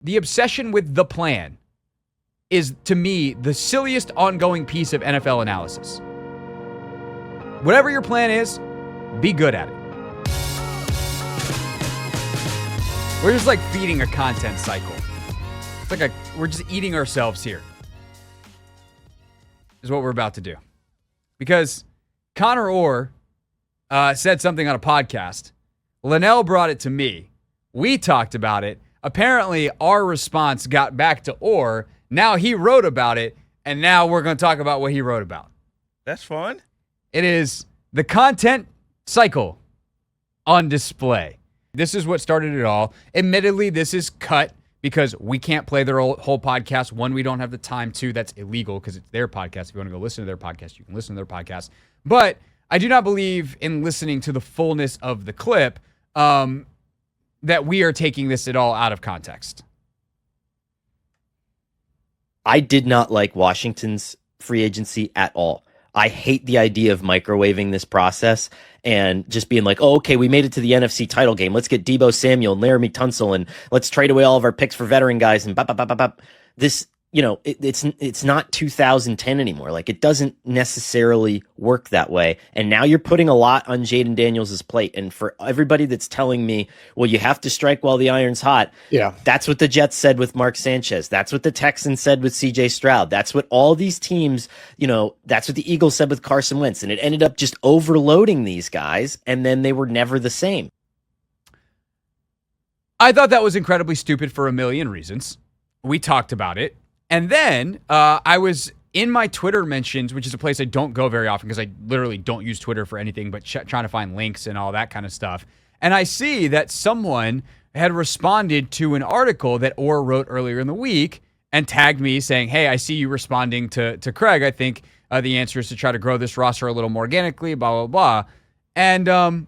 the obsession with the plan is, to me, the silliest ongoing piece of NFL analysis. Whatever your plan is, be good at it. We're just like feeding a content cycle. It's like we're just eating ourselves here, is what we're about to do. Because Connor Orr said something on a podcast. Linnell brought it to me. We talked about it. Apparently, our response got back to Orr. Now he wrote about it, and now we're going to talk about what he wrote about. That's fun. It is the content cycle on display. This is what started it all. Admittedly, this is cut because we can't play their whole podcast. One, we don't have the time. Two, that's illegal because it's their podcast. If you want to go listen to their podcast, you can listen to their podcast. But I do not believe in listening to the fullness of the clip that we are taking this at all out of context. I did not like Washington's free agency at all. I hate the idea of microwaving this process and just being like, oh, okay, we made it to the NFC title game. Let's get Deebo Samuel and Laramie Tunsil and let's trade away all of our picks for veteran guys and this, it's not 2010 anymore. Like, it doesn't necessarily work that way. And now you're putting a lot on Jaden Daniels' plate. And for everybody that's telling me, well, you have to strike while the iron's hot. Yeah. That's what the Jets said with Mark Sanchez. That's what the Texans said with CJ Stroud. That's what all these teams, that's what the Eagles said with Carson Wentz. And it ended up just overloading these guys. And then they were never the same. I thought that was incredibly stupid for a million reasons. We talked about it. And then I was in my Twitter mentions, which is a place I don't go very often because I literally don't use Twitter for anything but trying to find links and all that kind of stuff. And I see that someone had responded to an article that Orr wrote earlier in the week and tagged me saying, hey, I see you responding to Craig. I think the answer is to try to grow this roster a little more organically, blah, blah, blah. And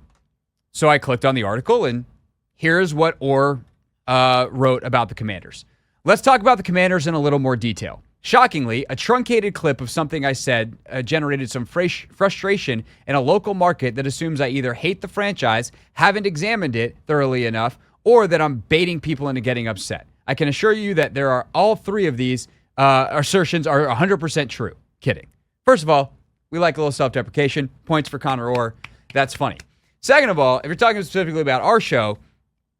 so I clicked on the article, and here's what Orr wrote about the Commanders. Let's talk about the Commanders in a little more detail. Shockingly, a truncated clip of something I said generated some frustration in a local market that assumes I either hate the franchise, haven't examined it thoroughly enough, or that I'm baiting people into getting upset. I can assure you that all three of these assertions are 100% true. Kidding. First of all, we like a little self-deprecation. Points for Connor Orr. That's funny. Second of all, if you're talking specifically about our show,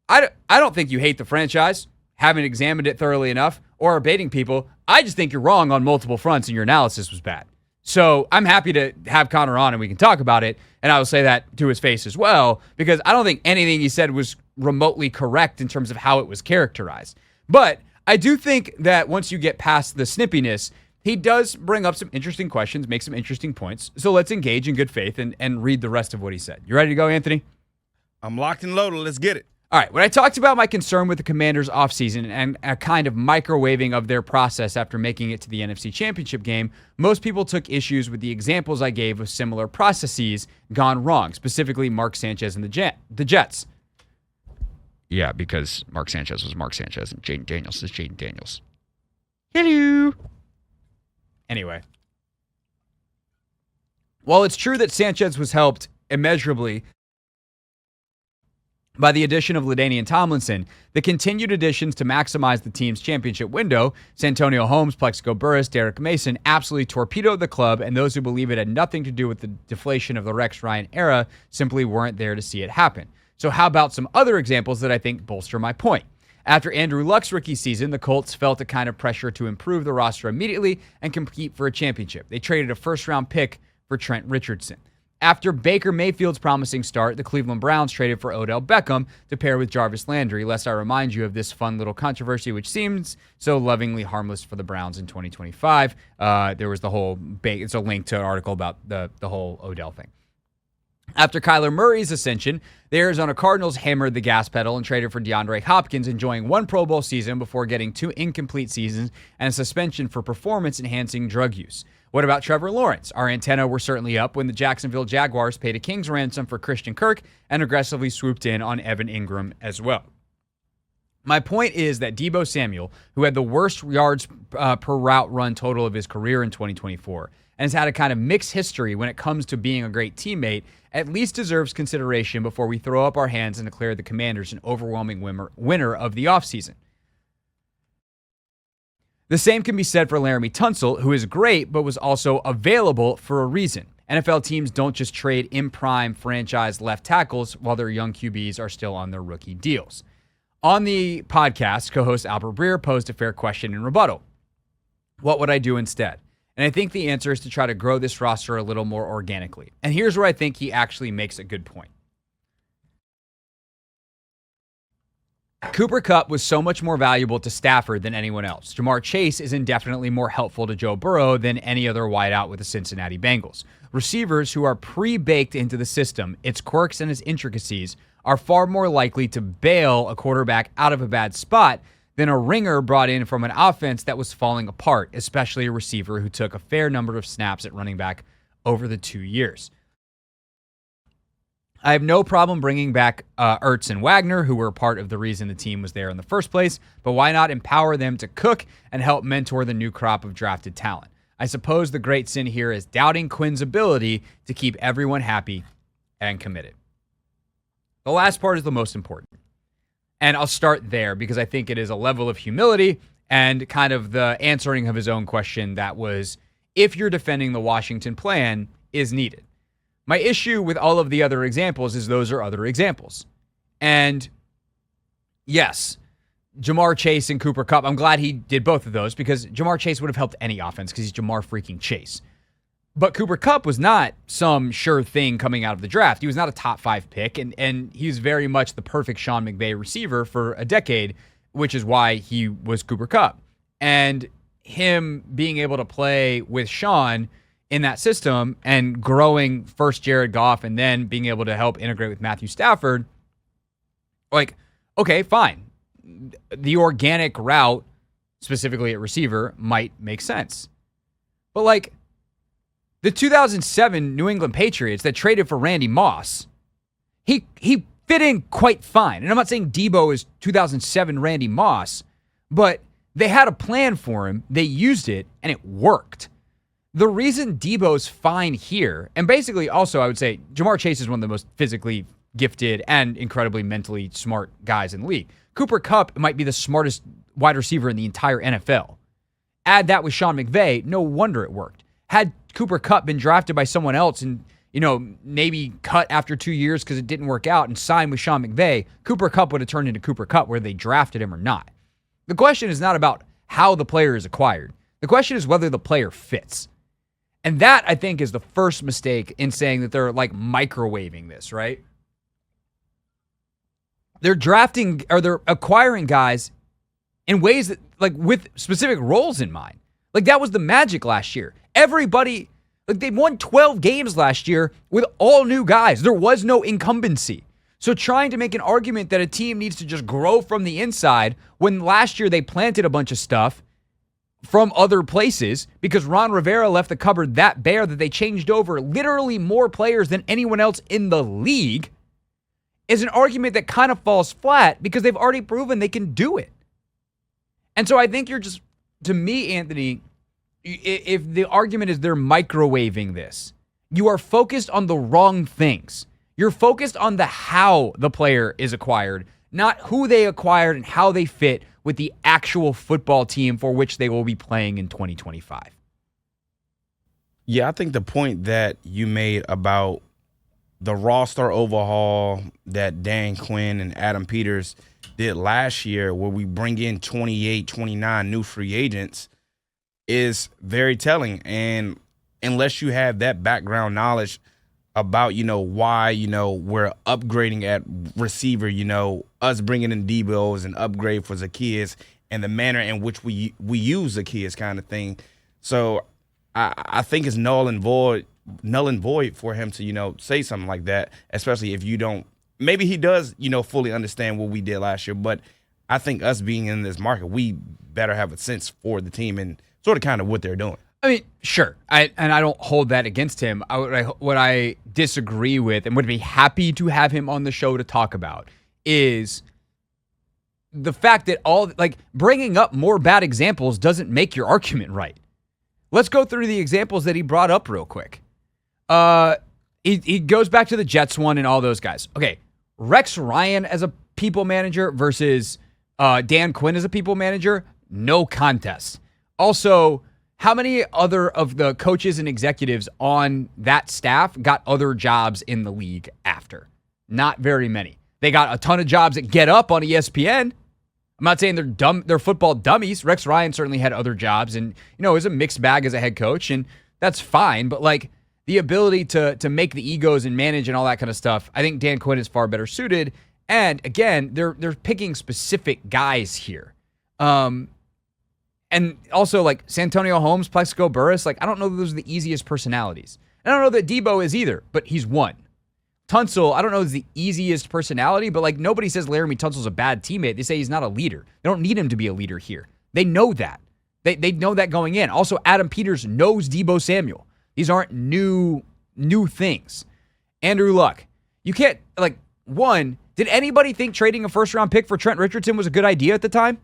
I don't think you hate the franchise, haven't examined it thoroughly enough, or are baiting people. I just think you're wrong on multiple fronts and your analysis was bad. So I'm happy to have Connor on and we can talk about it, and I will say that to his face as well, because I don't think anything he said was remotely correct in terms of how it was characterized. But I do think that once you get past the snippiness, he does bring up some interesting questions, make some interesting points. So let's engage in good faith and read the rest of what he said. You ready to go, Anthony? I'm locked and loaded. Let's get it. All right, when I talked about my concern with the Commanders' offseason and a kind of microwaving of their process after making it to the NFC Championship game, most people took issues with the examples I gave of similar processes gone wrong, specifically Mark Sanchez and the Jets. Yeah, because Mark Sanchez was Mark Sanchez and Jaden Daniels is Jaden Daniels. Hello. Anyway. While it's true that Sanchez was helped immeasurably by the addition of LaDainian Tomlinson, the continued additions to maximize the team's championship window, Santonio Holmes, Plexico Burress, Derek Mason, absolutely torpedoed the club, and those who believe it had nothing to do with the deflation of the Rex Ryan era simply weren't there to see it happen. So how about some other examples that I think bolster my point? After Andrew Luck's rookie season, the Colts felt a kind of pressure to improve the roster immediately and compete for a championship. They traded a first-round pick for Trent Richardson. After Baker Mayfield's promising start, the Cleveland Browns traded for Odell Beckham to pair with Jarvis Landry, lest I remind you of this fun little controversy which seems so lovingly harmless for the Browns in 2025. There was the whole it's a link to an article about the whole Odell thing. After Kyler Murray's ascension, the Arizona Cardinals hammered the gas pedal and traded for DeAndre Hopkins, enjoying one Pro Bowl season before getting 2 incomplete seasons and a suspension for performance-enhancing drug use. What about Trevor Lawrence? Our antennae were certainly up when the Jacksonville Jaguars paid a king's ransom for Christian Kirk and aggressively swooped in on Evan Ingram as well. My point is that Deebo Samuel, who had the worst yards per route run total of his career in 2024, and has had a kind of mixed history when it comes to being a great teammate, at least deserves consideration before we throw up our hands and declare the Commanders an overwhelming winner of the offseason. The same can be said for Laramie Tunsil, who is great, but was also available for a reason. NFL teams don't just trade in-prime franchise left tackles while their young QBs are still on their rookie deals. On the podcast, co-host Albert Breer posed a fair question in rebuttal. What would I do instead? And I think the answer is to try to grow this roster a little more organically. And here's where I think he actually makes a good point. Cooper Kupp was so much more valuable to Stafford than anyone else. Jamar Chase is indefinitely more helpful to Joe Burrow than any other wideout with the Cincinnati Bengals. Receivers who are pre-baked into the system, its quirks and its intricacies, are far more likely to bail a quarterback out of a bad spot than a ringer brought in from an offense that was falling apart, especially a receiver who took a fair number of snaps at running back over the 2 years. I have no problem bringing back Ertz and Wagner, who were part of the reason the team was there in the first place, but why not empower them to cook and help mentor the new crop of drafted talent? I suppose the great sin here is doubting Quinn's ability to keep everyone happy and committed. The last part is the most important. And I'll start there because I think it is a level of humility and kind of the answering of his own question that was, if you're defending the Washington plan, is needed. My issue with all of the other examples is those are other examples. And yes, Jamar Chase and Cooper Kupp, I'm glad he did both of those because Jamar Chase would have helped any offense because he's Jamar freaking Chase. But Cooper Kupp was not some sure thing coming out of the draft. He was not a top 5 pick, and he was very much the perfect Sean McVay receiver for a decade, which is why he was Cooper Kupp. And him being able to play with Sean in that system and growing first Jared Goff and then being able to help integrate with Matthew Stafford, like, okay, fine. The organic route, specifically at receiver, might make sense. But like the 2007 New England Patriots that traded for Randy Moss, he fit in quite fine. And I'm not saying Debo is 2007 Randy Moss, but they had a plan for him. They used it and it worked. The reason Debo's fine here, and basically also I would say Jamar Chase is one of the most physically gifted and incredibly mentally smart guys in the league. Cooper Kupp might be the smartest wide receiver in the entire NFL. Add that with Sean McVay, no wonder it worked. Had Cooper Kupp been drafted by someone else and, maybe cut after 2 years because it didn't work out and signed with Sean McVay, Cooper Kupp would have turned into Cooper Kupp whether they drafted him or not. The question is not about how the player is acquired. The question is whether the player fits. And that, I think, is the first mistake in saying that they're like microwaving this, right? They're they're acquiring guys in ways that, like, with specific roles in mind. Like, that was the magic last year. Everybody, like, they won 12 games last year with all new guys. There was no incumbency. So trying to make an argument that a team needs to just grow from the inside when last year they planted a bunch of stuff from other places because Ron Rivera left the cupboard that bare that they changed over literally more players than anyone else in the league is an argument that kind of falls flat because they've already proven they can do it. And so I think you're just, to me, Anthony, if the argument is they're microwaving this, you are focused on the wrong things. You're focused on the how the player is acquired, not who they acquired and how they fit with the actual football team for which they will be playing in 2025. Yeah, I think the point that you made about the roster overhaul that Dan Quinn and Adam Peters did last year, where we bring in 28, 29 new free agents, is very telling. And unless you have that background knowledge about, why, we're upgrading at receiver, us bringing in Debo is an upgrade for Zacchaeus and the manner in which we use Zacchaeus kind of thing. So I think it's null and void for him to, say something like that, especially if you don't, maybe he does, fully understand what we did last year. But I think us being in this market, we better have a sense for the team and sort of kind of what they're doing. I mean, sure. I don't hold that against him. What I disagree with and would be happy to have him on the show to talk about is the fact that bringing up more bad examples doesn't make your argument right. Let's go through the examples that he brought up real quick. He goes back to the Jets one and all those guys. Okay, Rex Ryan as a people manager versus Dan Quinn as a people manager, no contest. Also, how many other of the coaches and executives on that staff got other jobs in the league after? Not very many. They got a ton of jobs at Get Up on ESPN. I'm not saying they're dumb, they're football dummies. Rex Ryan certainly had other jobs and, it was a mixed bag as a head coach, and that's fine. But like the ability to make the egos and manage and all that kind of stuff, I think Dan Quinn is far better suited. And again, they're picking specific guys here. And also, like, Santonio Holmes, Plexico Burress, like, I don't know that those are the easiest personalities. And I don't know that Debo is either, but he's one. Tunsil, I don't know is the easiest personality, but, like, nobody says Laramie Tunsil's a bad teammate. They say he's not a leader. They don't need him to be a leader here. They know that. They know that going in. Also, Adam Peters knows Debo Samuel. These aren't new things. Andrew Luck. You can't, like, one, did anybody think trading a first-round pick for Trent Richardson was a good idea at the time?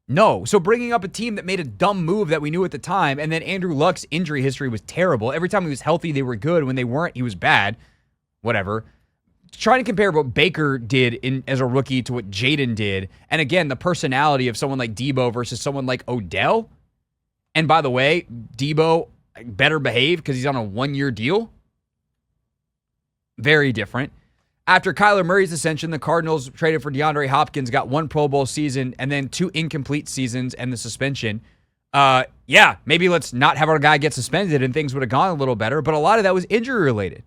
No. So bringing up a team that made a dumb move that we knew at the time, and then Andrew Luck's injury history was terrible. Every time he was healthy, they were good. When they weren't, he was bad. Whatever. Trying to compare what Baker did as a rookie to what Jaden did, and again, the personality of someone like Debo versus someone like Odell. And by the way, Debo better behave because he's on a 1-year deal. Very different. After Kyler Murray's ascension, the Cardinals traded for DeAndre Hopkins, got 1 Pro Bowl season, and then 2 incomplete seasons and the suspension. Maybe let's not have our guy get suspended and things would have gone a little better, but a lot of that was injury related.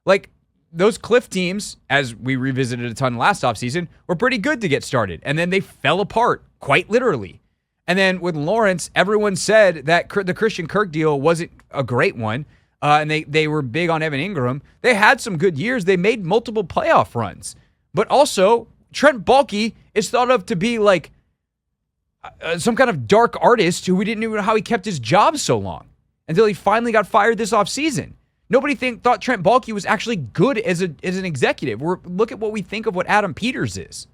Like, those Cliff teams, as we revisited a ton last offseason, were pretty good to get started, and then they fell apart, quite literally. And then with Lawrence, everyone said that the Christian Kirk deal wasn't a great one. And they were big on Evan Ingram. They had some good years. They made multiple playoff runs. But also, Trent Baalke is thought of to be like some kind of dark artist who we didn't even know how he kept his job so long until he finally got fired this offseason. Nobody thought Trent Baalke was actually good as an executive. Look at what we think of what Adam Peters is.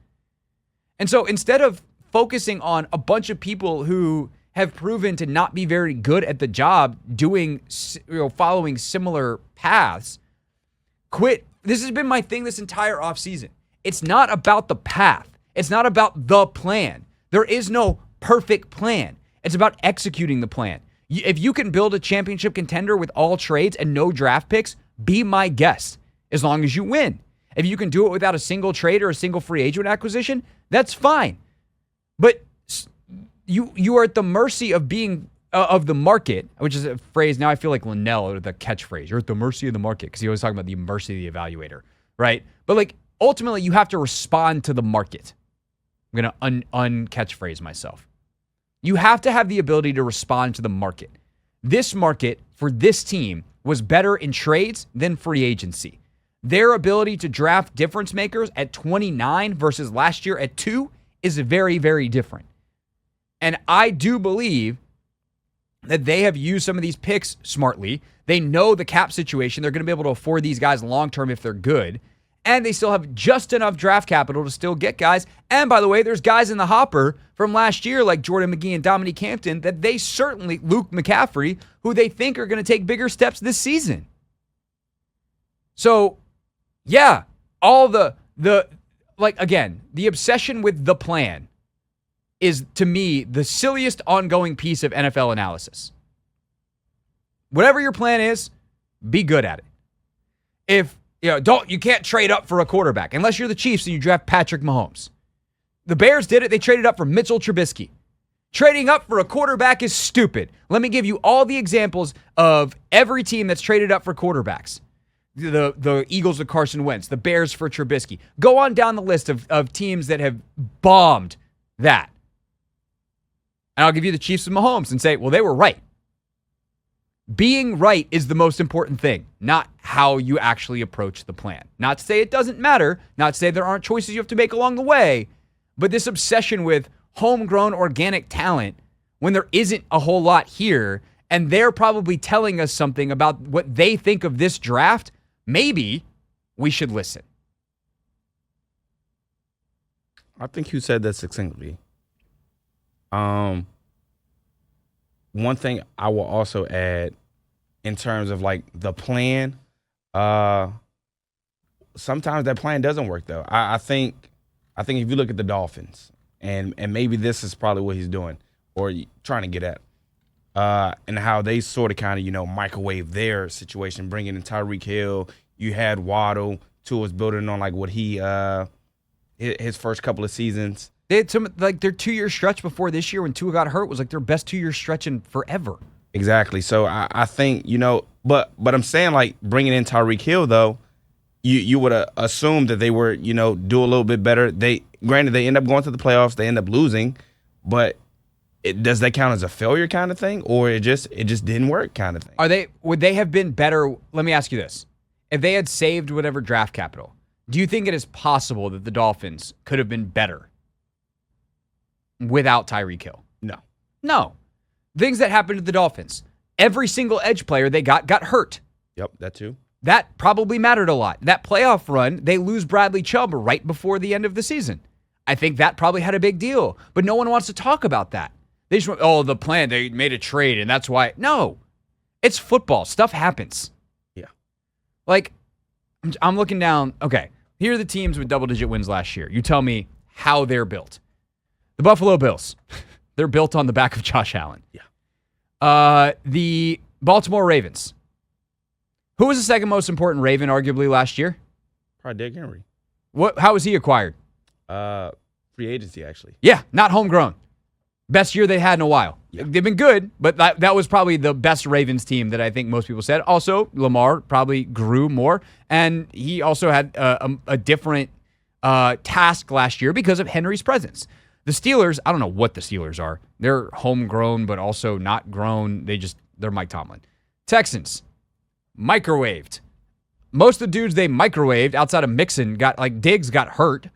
And so instead of focusing on a bunch of people who have proven to not be very good at the job following similar paths, quit. This has been my thing this entire offseason. It's not about the path. It's not about the plan. There is no perfect plan. It's about executing the plan. If you can build a championship contender with all trades and no draft picks, be my guest, as long as you win. If you can do it without a single trade or a single free agent acquisition, that's fine. But you are at the mercy of being of the market, which is a phrase now I feel like Linnell, or the catchphrase. You're at the mercy of the market, because he always talking about the mercy of the evaluator, right? But like ultimately, you have to respond to the market. I'm gonna uncatchphrase myself. You have to have the ability to respond to the market. This market for this team was better in trades than free agency. Their ability to draft difference makers at 29 versus last year at 2 is very, very different. And I do believe that they have used some of these picks smartly. They know the cap situation. They're going to be able to afford these guys long-term if they're good. And they still have just enough draft capital to still get guys. And by the way, there's guys in the hopper from last year like Jordan McGee and Dominique Hampton that they certainly, Luke McCaffrey, who they think are going to take bigger steps this season. So, yeah, all the obsession with the plan is, to me, the silliest ongoing piece of NFL analysis. Whatever your plan is, be good at it. If you can't trade up for a quarterback unless you're the Chiefs and you draft Patrick Mahomes. The Bears did it. They traded up for Mitchell Trubisky. Trading up for a quarterback is stupid. Let me give you all the examples of every team that's traded up for quarterbacks. The Eagles with Carson Wentz, the Bears for Trubisky. Go on down the list of teams that have bombed that. And I'll give you the Chiefs and Mahomes and say, well, they were right. Being right is the most important thing, not how you actually approach the plan. Not to say it doesn't matter, not to say there aren't choices you have to make along the way, but this obsession with homegrown organic talent when there isn't a whole lot here, and they're probably telling us something about what they think of this draft, maybe we should listen. I think you said that succinctly. One thing I will also add in terms of like the plan, sometimes that plan doesn't work though. I think if you look at the Dolphins, and maybe this is probably what he's doing, or trying to get at, and how they sort of kind of, microwave their situation, bringing in Tyreek Hill. You had Waddle. Tua's building on like what he his first couple of seasons. They had some like their 2-year stretch before this year when Tua got hurt was like their best 2-year stretch in forever. Exactly. So I think, but I'm saying like bringing in Tyreek Hill though, you would assume that they were, do a little bit better. Granted, they end up going to the playoffs, they end up losing, but does that count as a failure kind of thing, or it just didn't work kind of thing? Would they have been better? Let me ask you this: if they had saved whatever draft capital, do you think it is possible that the Dolphins could have been better without Tyreek Hill? No. Things that happened to the Dolphins. Every single edge player they got hurt. Yep, that too. That probably mattered a lot. That playoff run, they lose Bradley Chubb right before the end of the season. I think that probably had a big deal, but no one wants to talk about that. They just went, the plan, they made a trade, and that's why. No, it's football. Stuff happens. Yeah. Like, I'm looking down. Okay, here are the teams with double-digit wins last year. You tell me how they're built. The Buffalo Bills. They're built on the back of Josh Allen. Yeah. The Baltimore Ravens. Who was the second most important Raven, arguably, last year? Probably Derrick Henry. How was he acquired? Free agency, actually. Yeah, not homegrown. Best year they had in a while. Yeah. They've been good, but that was probably the best Ravens team that I think most people said. Also, Lamar probably grew more, and he also had a different task last year because of Henry's presence. The Steelers, I don't know what the Steelers are. They're homegrown, but also not grown. They're Mike Tomlin. Texans, microwaved. Most of the dudes they microwaved outside of Mixon Diggs got hurt.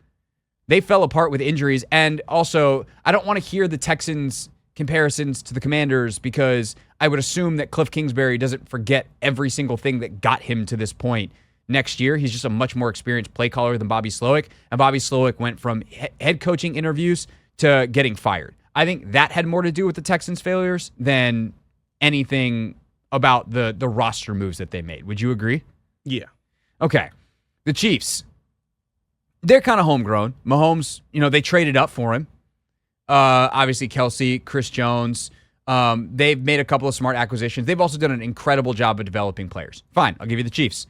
They fell apart with injuries. And also, I don't want to hear the Texans comparisons to the Commanders because I would assume that Cliff Kingsbury doesn't forget every single thing that got him to this point. Next year, he's just a much more experienced play caller than Bobby Slowick. And Bobby Slowick went from head coaching interviews to getting fired. I think that had more to do with the Texans' failures than anything about the roster moves that they made. Would you agree? Yeah. Okay. The Chiefs. They're kind of homegrown. Mahomes, they traded up for him. Obviously, Kelsey, Chris Jones. They've made a couple of smart acquisitions. They've also done an incredible job of developing players. Fine, I'll give you the Chiefs.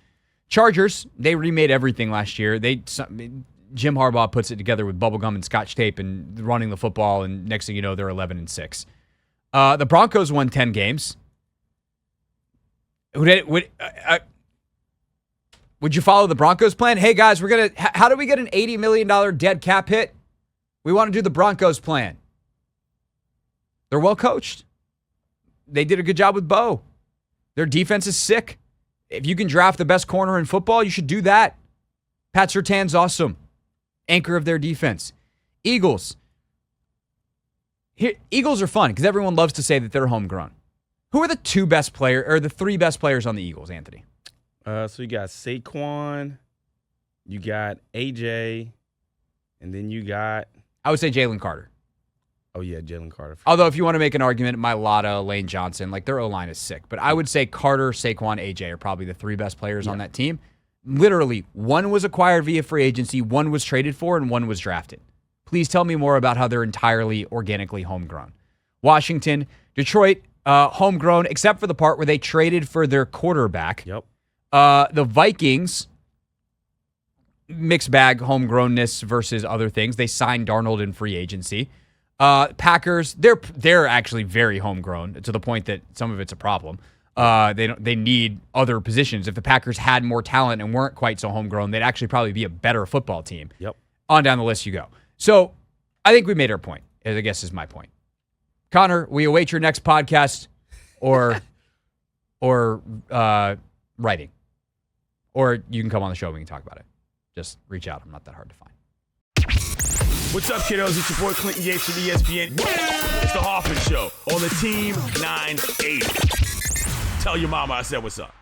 Chargers, they remade everything last year. Jim Harbaugh puts it together with bubblegum and scotch tape and running the football, and next thing you know, they're 11-6. The Broncos won 10 games. Would you follow the Broncos plan? Hey, guys, how do we get an $80 million dead cap hit? We want to do the Broncos plan. They're well coached. They did a good job with Bo. Their defense is sick. If you can draft the best corner in football, you should do that. Pat Surtain's awesome. Anchor of their defense. Eagles. Eagles are fun because everyone loves to say that they're homegrown. Who are the three best players on the Eagles, Anthony? So you got Saquon, you got AJ, and then you got... I would say Jalen Carter. Oh, yeah, Jalen Carter. Although if you want to make an argument, Mailata, Lane Johnson, their O-line is sick. But I would say Carter, Saquon, AJ are probably the three best players on that team. Literally, one was acquired via free agency, one was traded for, and one was drafted. Please tell me more about how they're entirely organically homegrown. Washington, Detroit, homegrown, except for the part where they traded for their quarterback. Yep. The Vikings, mixed bag homegrownness versus other things. They signed Darnold in free agency. Packers, they're actually very homegrown to the point that some of it's a problem. They need other positions. If the Packers had more talent and weren't quite so homegrown, they'd actually probably be a better football team. Yep. On down the list you go. So I think we made our point, I guess is my point. Connor, we await your next podcast or writing. Or you can come on the show and we can talk about it. Just reach out. I'm not that hard to find. What's up, kiddos? It's your boy Clinton Yates from ESPN. It's the Hoffman Show on the Team 980. Tell your mama I said what's up.